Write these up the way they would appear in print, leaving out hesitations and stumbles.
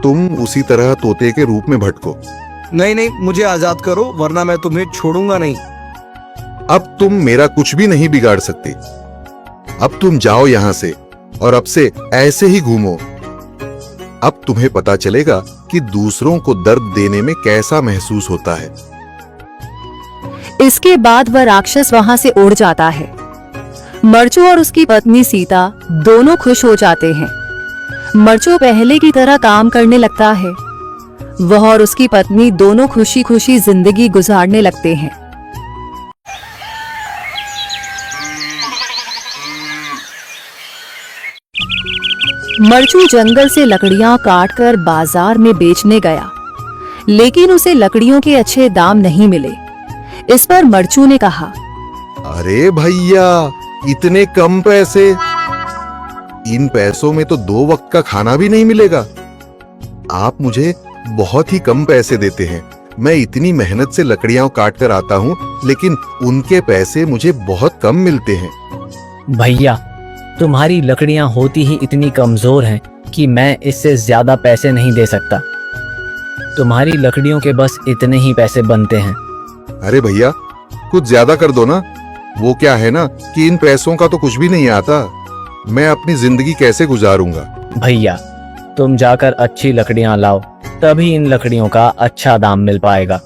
तुम उसी तरह तोते के रूप में भटको। नहीं नहीं, मुझे आजाद करो वरना मैं तुम्हें छोड़ूंगा नहीं। अब तुम मेरा कुछ भी नहीं बिगाड़ सकते। अब तुम जाओ यहां से और अब से ऐसे ही घूमो। अब तुम्हें पता चलेगा कि दूसरों को दर्द देने में कैसा महसूस होता है। इसके बाद वह राक्षस वहां से उड़ जाता है। मरचू और उसकी पत्नी सीता दोनों खुश हो जाते हैं। मरचू पहले की तरह काम करने लगता है। वह और उसकी पत्नी दोनों खुशी खुशी जिंदगी गुजारने लगते हैं। मरचू जंगल से लकड़ियां काटकर बाजार में बेचने गया, लेकिन उसे लकड़ियों के अच्छे दाम नहीं मिले। इस पर मरचू ने कहा, अरे भैया, इतने कम पैसे? इन पैसों में तो 2 वक्त का खाना भी नहीं मिलेगा। आप मुझे बहुत ही कम पैसे देते हैं। मैं इतनी मेहनत से लकड़ियां काट कर आता हूँ, लेकिन उनके पैसे मुझे बहुत कम मिलते हैं। भैया, तुम्हारी लकड़ियां होती ही इतनी कमजोर हैं कि मैं इससे ज्यादा पैसे नहीं दे सकता। तुम्हारी लकड़ियों के बस इतने ही पैसे बनते हैं। अरे भैया, कुछ ज्यादा कर दो ना। वो क्या है ना कि इन पैसों का तो कुछ भी नहीं आता। मैं अपनी जिंदगी कैसे गुजारूंगा? भैया, तुम जाकर अच्छी लकड़ियां लाओ, तभी इन लकड़ियों का अच्छा दाम मिल पाएगा,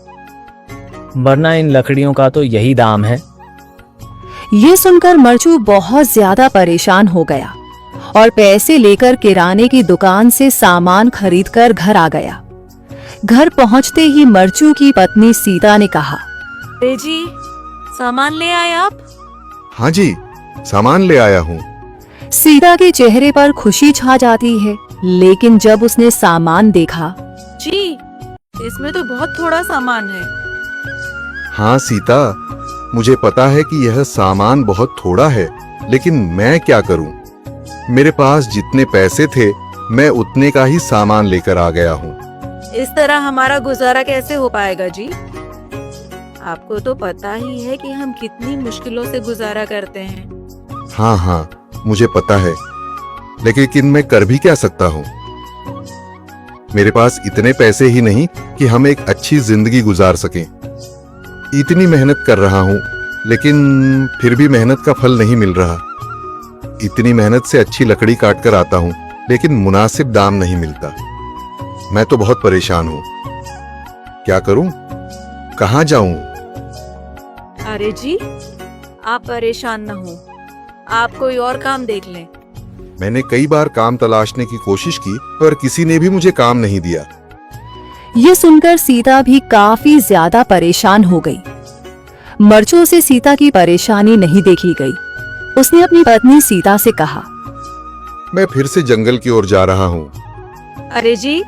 वरना इन लकड़ियों का तो यही दाम है। ये सुनकर मरचू बहुत ज्यादा परेशान हो गया और पैसे लेकर किराने की दुकान से सामान खरीदकर घर आ गया। घर पहुंचते ही मरचू की पत्नी सीता ने कहा, अरे जी, सामान ले आए आप? हाँ जी, सामान ले आया हूँ। सीता के चेहरे पर खुशी छा जाती है, लेकिन जब उसने सामान देखा, जी, इसमें तो बहुत थोड़ा सामान है। हाँ सीता, मुझे पता है कि यह सामान बहुत थोड़ा है, लेकिन मैं क्या करूं? मेरे पास जितने पैसे थे, मैं उतने का ही सामान लेकर आ गया हूँ। इस तरह हमारा गुजारा कैसे हो पाएगा जी? आपको तो पता ही है कि हम कितनी मुश्किलों से गुजारा करते हैं। हाँ हाँ, मुझे पता है, लेकिन मैं कर भी क्या सकता हूँ? मेरे पास इतने पैसे ही नहीं कि हम एक अच्छी जिंदगी गुजार सकें। इतनी मेहनत कर रहा हूँ, लेकिन फिर भी मेहनत का फल नहीं मिल रहा। इतनी मेहनत से अच्छी लकड़ी काट कर आता हूँ, लेकिन मुनासिब दाम नहीं मिलता। मैं तो बहुत परेशान हूँ। क्या करूँ? कहाँ जाऊँ? अरे जी, आप परेशान न हो, आप कोई और काम देख लें। मैंने कई बार काम तलाशने की कोशिश की, पर किसी ने भी मुझे काम नहीं दिया। ये सुनकर सीता भी काफी ज्यादा परेशान हो गई। मरचू से सीता की परेशानी नहीं देखी गई। उसने अपनी पत्नी सीता से कहा, मैं फिर से जंगल की ओर जा रहा हूँ। अरे जी,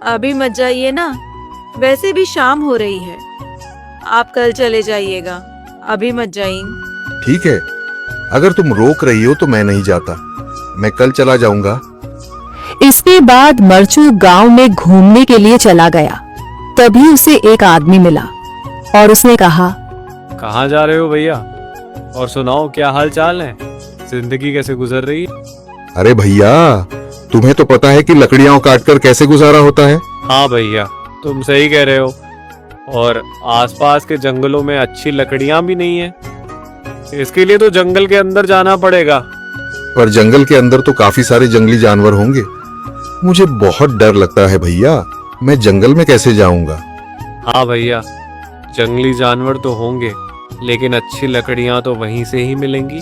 अभी मत जाइए ना, वैसे भी शाम हो रही है। आप कल चले जाइएगा, अभी मत जाइए। ठीक है, अगर तुम रोक रही हो तो मैं नहीं जाता। मैं कल चला जाऊंगा। इसके बाद मरचू गांव में घूमने के लिए चला गया। तभी उसे एक आदमी मिला और उसने कहा, कहाँ जा रहे हो भैया? और सुनाओ, क्या हाल चाल है? जिंदगी कैसे गुजर रही है? अरे भैया, तुम्हें तो पता है कि लकड़ियां काटकर कैसे गुजारा होता है। हाँ भैया, तुम सही कह रहे हो। और आसपास के जंगलों में अच्छी लकड़ियां भी नहीं है। इसके लिए तो जंगल के अंदर जाना पड़ेगा। पर जंगल के अंदर तो काफी सारे जंगली जानवर होंगे। मुझे बहुत डर लगता है भैया, मैं जंगल में कैसे जाऊंगा? हाँ भैया, जंगली जानवर तो होंगे, लेकिन अच्छी लकड़ियां तो वहीं से ही मिलेंगी।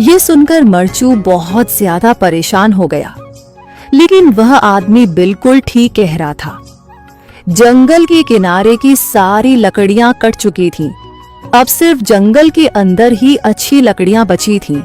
ये सुनकर मरचू बहुत ज्यादा परेशान हो गया, लेकिन वह आदमी बिल्कुल ठीक कह रहा था। जंगल के किनारे की सारी लकड़ियां कट चुकी थीं। अब सिर्फ जंगल के अंदर ही अच्छी लकड़ियां बची थीं।